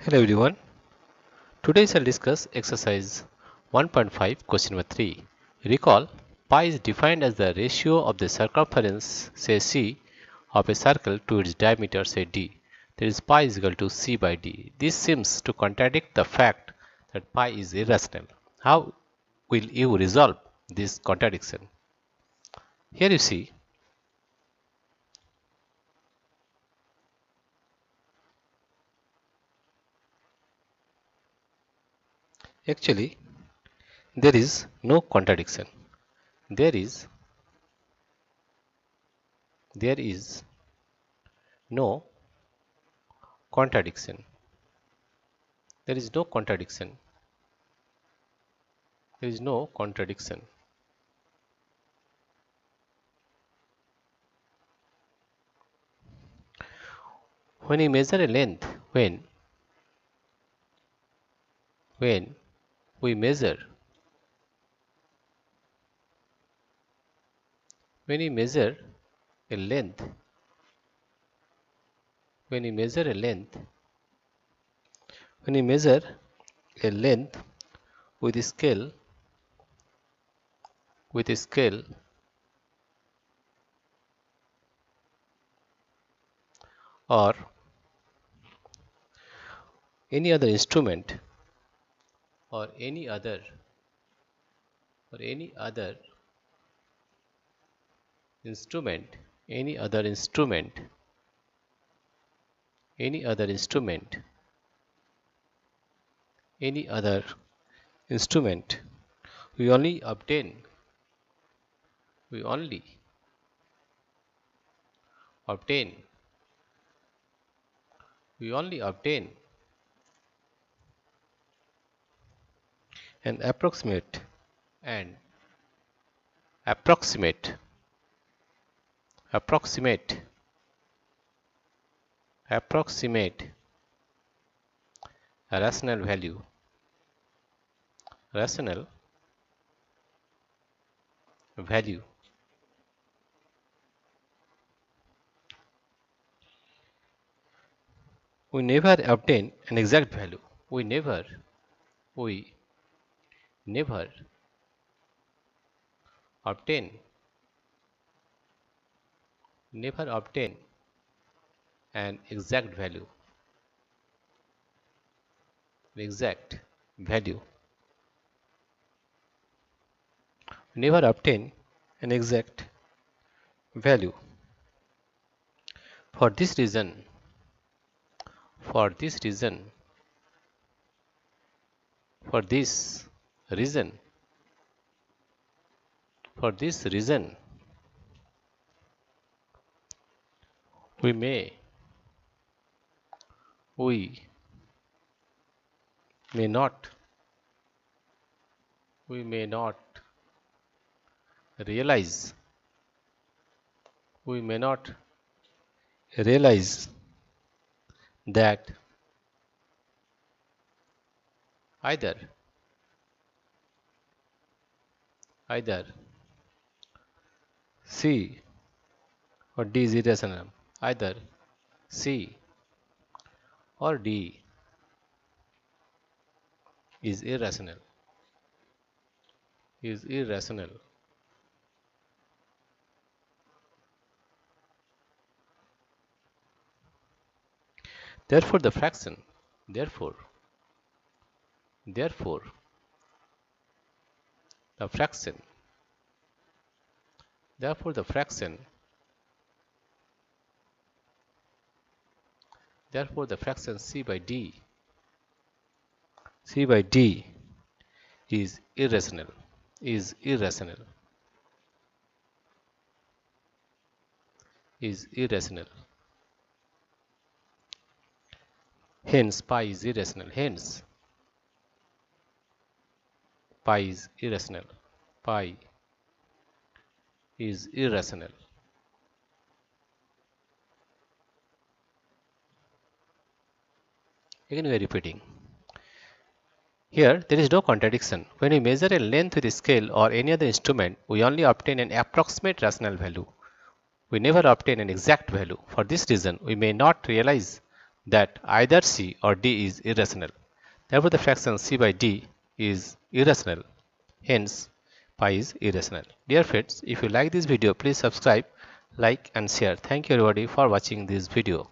Hello everyone. Today I'll discuss exercise 1.5 question number 3. Recall pi is defined as the ratio of the circumference say C of a circle to its diameter say D. That is pi is equal to C by D. This seems to contradict the fact that pi is irrational. How will you resolve this contradiction? Here you see actually there is no contradiction. There is no contradiction. There is no contradiction. There is no contradiction. When we measure a length, when we measure when we measure a length, when we measure a length, when we measure a length with a scale, or any other instrument, or any other instrument, any other instrument, any other instrument, any other instrument, we only obtain we only obtain an approximate and approximate a rational value, we never obtain an exact value. We never obtain an exact value. Never obtain an exact value. For this reason, for this reason, we may not realize that either C or D is irrational. Either C or D is irrational. Therefore the fraction therefore the fraction C by D is irrational. Hence pi is irrational. Pi is irrational. Again we are repeating. Here there is no contradiction. When we measure a length with a scale or any other instrument, we only obtain an approximate rational value. We never obtain an exact value. For this reason, we may not realize that either C or D is irrational. Therefore, the fraction C by D is irrational. Hence, pi is irrational. Dear friends, if you like this video, please subscribe, like and share. Thank you everybody for watching this video.